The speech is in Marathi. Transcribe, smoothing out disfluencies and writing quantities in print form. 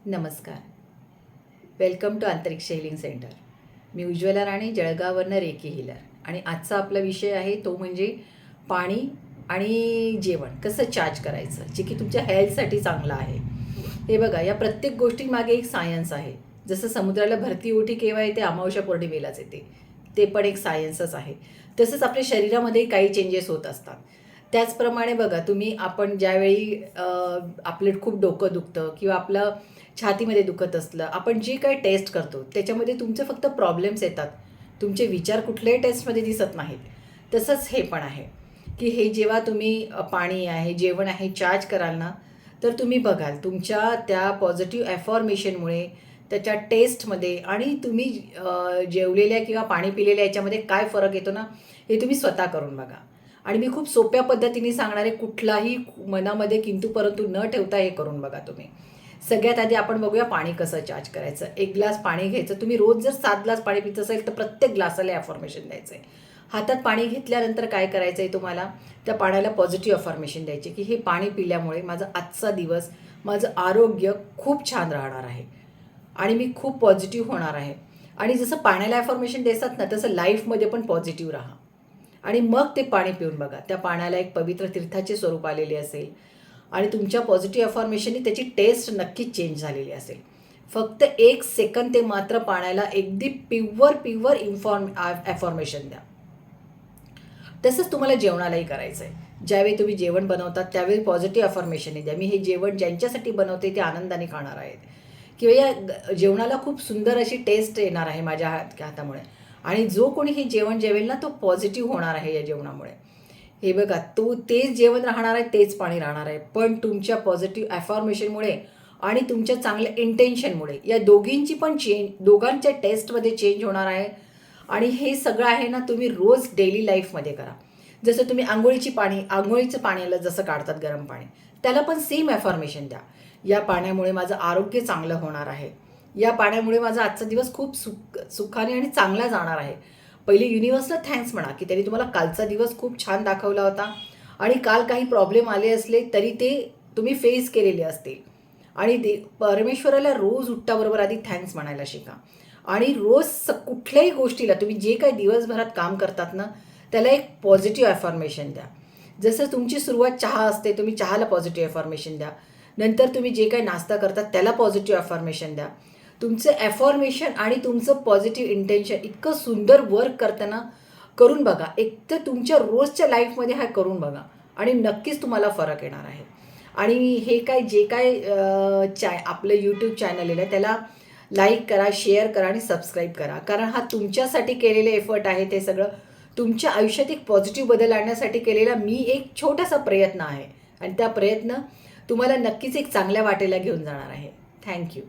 नमस्कार. वेलकम टू अंतरिक्ष हिलिंग सेंटर. मी उज्ज्वला राणे, जळगाववरनं रेकी हिलर. आणि आजचा आपला विषय आहे तो म्हणजे पाणी आणि जेवण कसं चार्ज करायचं, जे की तुमच्या हेल्थसाठी चांगलं आहे. हे बघा, या प्रत्येक गोष्टीमागे एक सायन्स आहे. जसं समुद्राला भरती ओटी केव्हा येते? अमावस्या पौर्णिमेलाच येते. ते पण एक सायन्सच आहे. तसंच आपल्या शरीरामध्ये काही चेंजेस होत असतात. त्याचप्रमाणे बघा, आपण ज्यावेळी आपलं खूप डोकं दुखतं किंवा आपलं छातीमध्ये दुखत असलं, आपण जे काही टेस्ट करतो त्याच्यामध्ये तुमचे फक्त प्रॉब्लेम्स येतात. तुमचे विचार कुठल्याही टेस्टमध्ये दिसत नाहीत. तसंच हे पण आहे, की हे जेव्हा तुम्ही पाणी आहे, जेवण आहे चार्ज कराल ना, तर तुम्ही बघाल तुमच्या त्या पॉझिटिव्ह ॲफॉर्मेशनमुळे त्याच्या टेस्टमध्ये आणि तुम्ही जेवलेल्या किंवा पाणी पिलेल्या याच्यामध्ये काय फरक येतो ना, हे तुम्ही स्वतः करून बघा. आणि मी खूप सोप्या पद्धतीने सांगणार आहे. कुठलाही मनामध्ये किंतु परंतु न ठेवता हे करून बघा तुम्ही. सगळ्यात आधी आपण बघूया पाणी कसं चार्ज करायचं. 1 ग्लास पाणी घ्यायचं. तुम्ही रोज जर 7 ग्लास पाणी पित असेल तर प्रत्येक ग्लासाला अफर्मेशन द्यायचं आहे. हातात पाणी घेतल्यानंतर काय करायचं आहे तुम्हाला? त्या पाण्याला पॉझिटिव्ह अफर्मेशन द्यायचे, की हे पाणी पिल्यामुळे माझा आजचा दिवस, माझं आरोग्य खूप छान राहणार आहे आणि मी खूप पॉझिटिव्ह होणार आहे. आणि जसं पाण्याला अफर्मेशन देतात ना, तसं लाईफमध्ये पण पॉझिटिव्ह राहा. आणि मग ते पाणी पिऊन बघा. त्या पाण्याला एक पवित्र तीर्थाचे स्वरूप आलेले असेल आणि तुमच्या पॉझिटिव्ह अफॉर्मेशननी त्याची टेस्ट नक्कीच चेंज झालेली असेल. फक्त 1 सेकंद ते मात्र पाण्याला अगदी प्युअर अफॉर्मेशन द्या. तसंच तुम्हाला जेवणालाही करायचं आहे. ज्यावेळी तुम्ही जेवण बनवतात त्यावेळी पॉझिटिव्ह अफॉर्मेशनने द्या. मी हे जेवण ज्यांच्यासाठी बनवते ते आनंदाने खाणार आहेत किंवा या जेवणाला खूप सुंदर अशी टेस्ट येणार आहे माझ्या हातामुळे. आणि जो कोणी हे जेवण जेवेल ना, तो पॉझिटिव्ह होणार आहे या जेवणामुळे. हे बघा, तेच जेवण राहणार आहे, तेच पाणी राहणार आहे. पण तुमच्या पॉझिटिव्ह अफॉर्मेशनमुळे आणि तुमच्या चांगल्या इंटेन्शनमुळे या दोघांच्या टेस्टमध्ये चेंज होणार आहे. आणि हे सगळं आहे ना, तुम्ही रोज डेली लाईफमध्ये करा. जसं तुम्ही आंघोळीचं पाण्याला जसं काढतात गरम पाणी, त्याला पण सेम अफॉर्मेशन द्या. या पाण्यामुळे माझं आरोग्य चांगलं होणार आहे. या पाण्यामुळे माझा आजचा दिवस खूप सुखाने आणि चांगला जाणार आहे. पहिले युनिव्हर्सला थँक्स म्हणा, की त्यांनी तुम्हाला कालचा दिवस खूप छान दाखवला होता आणि काल काही प्रॉब्लेम आले असले तरी ते तुम्ही फेस केलेले असतील. आणि परमेश्वराला रोज उठल्याबरोबर आधी थँक्स म्हणायला शिका. आणि रोज कुठल्याही गोष्टीला तुम्ही जे काही दिवसभरात काम करतात ना, त्याला एक पॉझिटिव्ह अफॉर्मेशन द्या. जसं तुमची सुरुवात चहा असते, तुम्ही चहाला पॉझिटिव्ह अफॉर्मेशन द्या. नंतर तुम्ही जे काही नाश्ता करतात त्याला पॉझिटिव्ह अफॉर्मेशन द्या. तुमचं अफॉर्मेशन आणि तुमचं पॉझिटिव्ह इंटेन्शन इतकं सुंदर वर्क करताना करून बघा. एक तर तुमच्या रोजच्या लाईफमध्ये हा करून बघा आणि नक्कीच तुम्हाला फरक येणार आहे. आणि हे जे काय आपलं यूट्यूब चॅनल आहे त्याला लाईक करा, शेअर करा आणि सबस्क्राईब करा. कारण हा तुमच्यासाठी केलेले एफर्ट आहे. ते सगळं तुमच्या आयुष्यात एक पॉझिटिव्ह बदल आणण्यासाठी केलेला मी एक छोटासा प्रयत्न आहे आणि त्या प्रयत्न तुम्हाला नक्कीच एक चांगल्या वाटेला घेऊन जाणार आहे. थँक्यू.